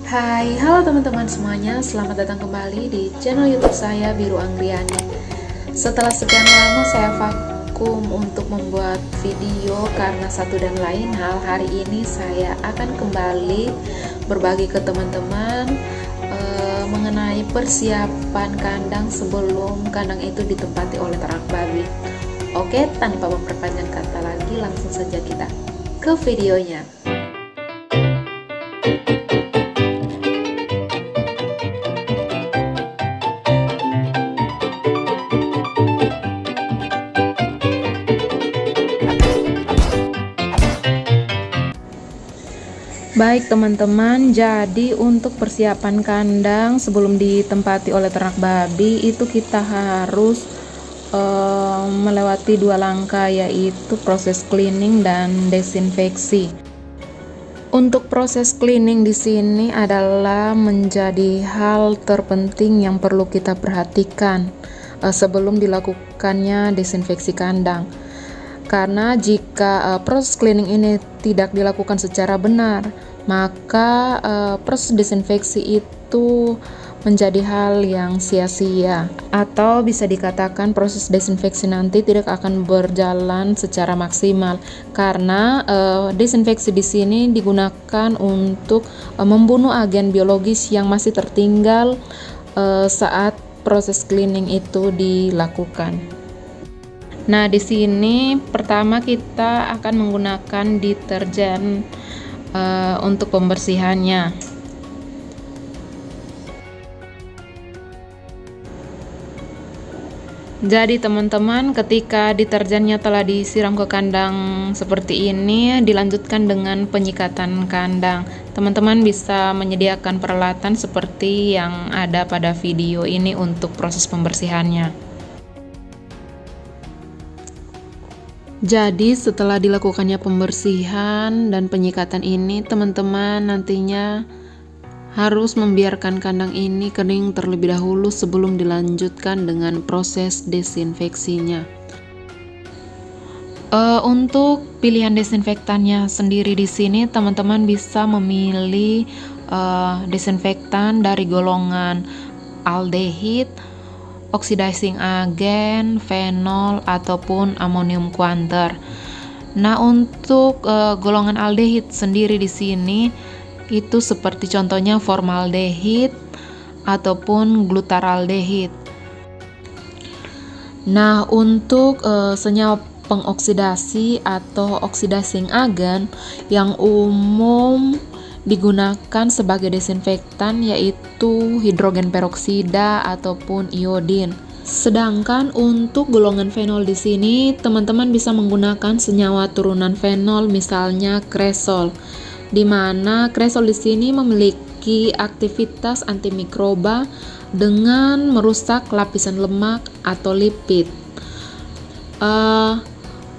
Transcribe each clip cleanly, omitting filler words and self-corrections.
Hai, halo teman-teman semuanya, selamat datang kembali di channel YouTube saya, Biru Anggriani. Setelah sekian lama saya vakum untuk membuat video karena satu dan lain hal, hari ini saya akan kembali berbagi ke teman-teman mengenai persiapan kandang sebelum kandang itu ditempati oleh ternak babi. Oke, tanpa memperpanjang kata lagi, langsung saja kita ke videonya. Baik teman-teman, jadi untuk persiapan kandang sebelum ditempati oleh ternak babi itu kita harus melewati dua langkah, yaitu proses cleaning dan desinfeksi. Untuk proses cleaning di sini adalah menjadi hal terpenting yang perlu kita perhatikan sebelum dilakukannya desinfeksi kandang. Karena jika proses cleaning ini tidak dilakukan secara benar, maka proses desinfeksi itu menjadi hal yang sia-sia, atau bisa dikatakan proses desinfeksi nanti tidak akan berjalan secara maksimal karena desinfeksi di sini digunakan untuk membunuh agen biologis yang masih tertinggal saat proses cleaning itu dilakukan. Nah, di sini pertama kita akan menggunakan deterjen untuk pembersihannya. Jadi teman-teman, ketika deterjennya telah disiram ke kandang seperti ini, dilanjutkan dengan penyikatan kandang. Teman-teman bisa menyediakan peralatan seperti yang ada pada video ini untuk proses pembersihannya. Jadi setelah dilakukannya pembersihan dan penyikatan ini, teman-teman nantinya harus membiarkan kandang ini kering terlebih dahulu sebelum dilanjutkan dengan proses desinfeksinya. Untuk pilihan desinfektannya sendiri di sini, teman-teman bisa memilih desinfektan dari golongan aldehid, oxidizing agent, fenol, ataupun amonium quanter. Nah, untuk golongan aldehid sendiri di sini itu seperti contohnya formaldehid ataupun glutaraldehid. Nah, untuk senyawa pengoksidasi atau oxidizing agent yang umum digunakan sebagai desinfektan yaitu hidrogen peroksida ataupun iodin. Sedangkan untuk golongan fenol di sini, teman-teman bisa menggunakan senyawa turunan fenol, misalnya kresol, di mana kresol di sini memiliki aktivitas antimikroba dengan merusak lapisan lemak atau lipid.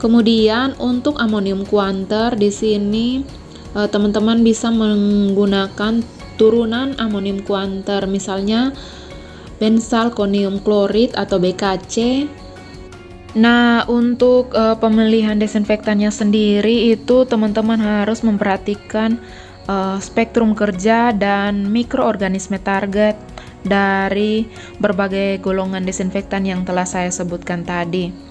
Kemudian untuk amonium quanter di sini teman-teman bisa menggunakan turunan amonium quanter, misalnya benzalkonium klorid atau BKC. Nah, untuk pemilihan desinfektannya sendiri itu teman-teman harus memperhatikan spektrum kerja dan mikroorganisme target dari berbagai golongan desinfektan yang telah saya sebutkan tadi.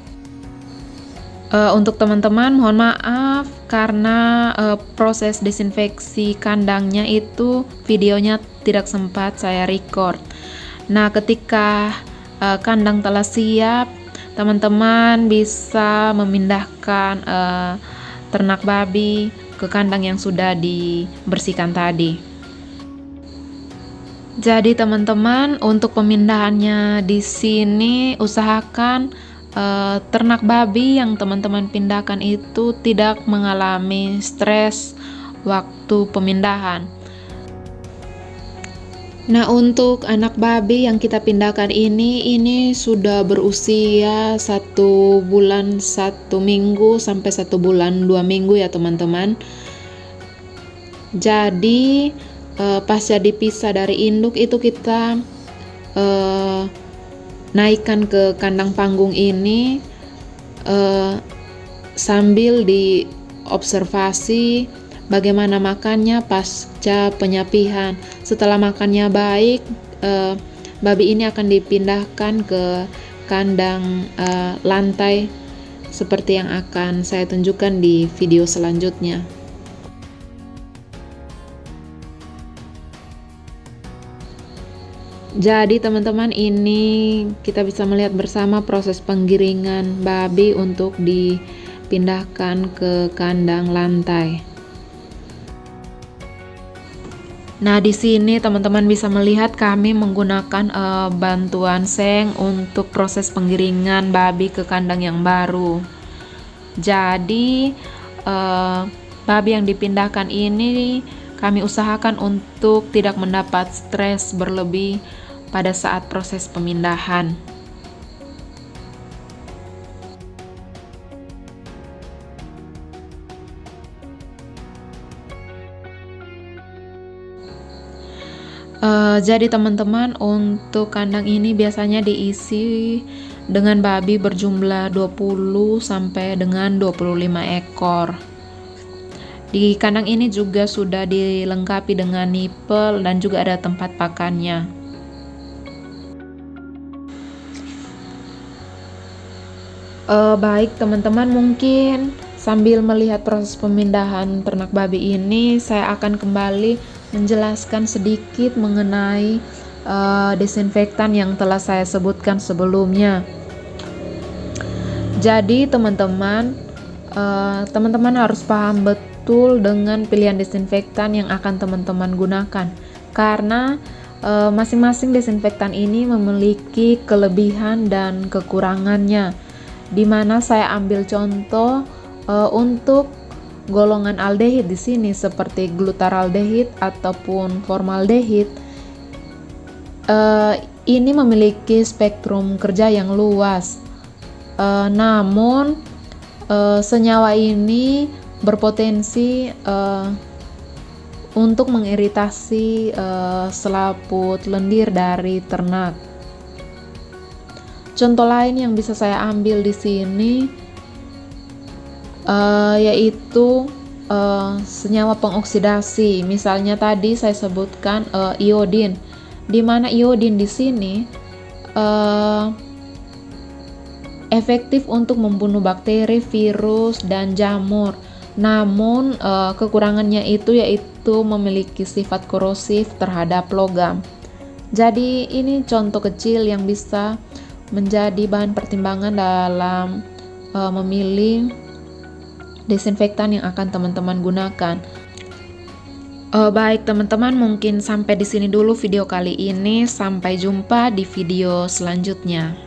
Untuk teman-teman, mohon maaf karena proses desinfeksi kandangnya itu videonya tidak sempat saya record. Nah, ketika kandang telah siap, teman-teman bisa memindahkan ternak babi ke kandang yang sudah dibersihkan tadi. Jadi teman-teman, untuk pemindahannya di sini usahakan ternak babi yang teman-teman pindahkan itu tidak mengalami stres waktu pemindahan. Nah, untuk anak babi yang kita pindahkan ini sudah berusia 1 bulan 1 minggu sampai 1 bulan 2 minggu ya teman-teman. Jadi pasca dipisah dari induk itu kita naikkan ke kandang panggung ini sambil diobservasi bagaimana makannya pasca penyapihan. Setelah makannya baik, babi ini akan dipindahkan ke kandang lantai seperti yang akan saya tunjukkan di video selanjutnya. Jadi teman-teman, ini kita bisa melihat bersama proses penggiringan babi untuk dipindahkan ke kandang lantai. Nah, di sini teman-teman bisa melihat kami menggunakan bantuan seng untuk proses penggiringan babi ke kandang yang baru. Jadi babi yang dipindahkan ini kami usahakan untuk tidak mendapat stres berlebih pada saat proses pemindahan. Jadi teman-teman, untuk kandang ini biasanya diisi dengan babi berjumlah 20 sampai dengan 25 ekor. Di kandang ini juga sudah dilengkapi dengan nipel dan juga ada tempat pakannya. Baik teman-teman, mungkin sambil melihat proses pemindahan ternak babi ini, saya akan kembali menjelaskan sedikit mengenai desinfektan yang telah saya sebutkan sebelumnya. Jadi teman-teman harus paham betul dengan pilihan desinfektan yang akan teman-teman gunakan, karena masing-masing desinfektan ini memiliki kelebihan dan kekurangannya, di mana saya ambil contoh untuk golongan aldehid di sini seperti glutaraldehid ataupun formaldehid. Ini memiliki spektrum kerja yang luas. Namun senyawa ini berpotensi untuk mengiritasi selaput lendir dari ternak. Contoh lain yang bisa saya ambil di sini yaitu senyawa pengoksidasi. Misalnya tadi saya sebutkan iodin, di mana iodin di sini efektif untuk membunuh bakteri, virus, dan jamur. Namun kekurangannya itu yaitu memiliki sifat korosif terhadap logam. Jadi ini contoh kecil yang bisa menjadi bahan pertimbangan dalam memilih desinfektan yang akan teman-teman gunakan. Baik teman-teman, mungkin sampai di sini dulu video kali ini. Sampai jumpa di video selanjutnya.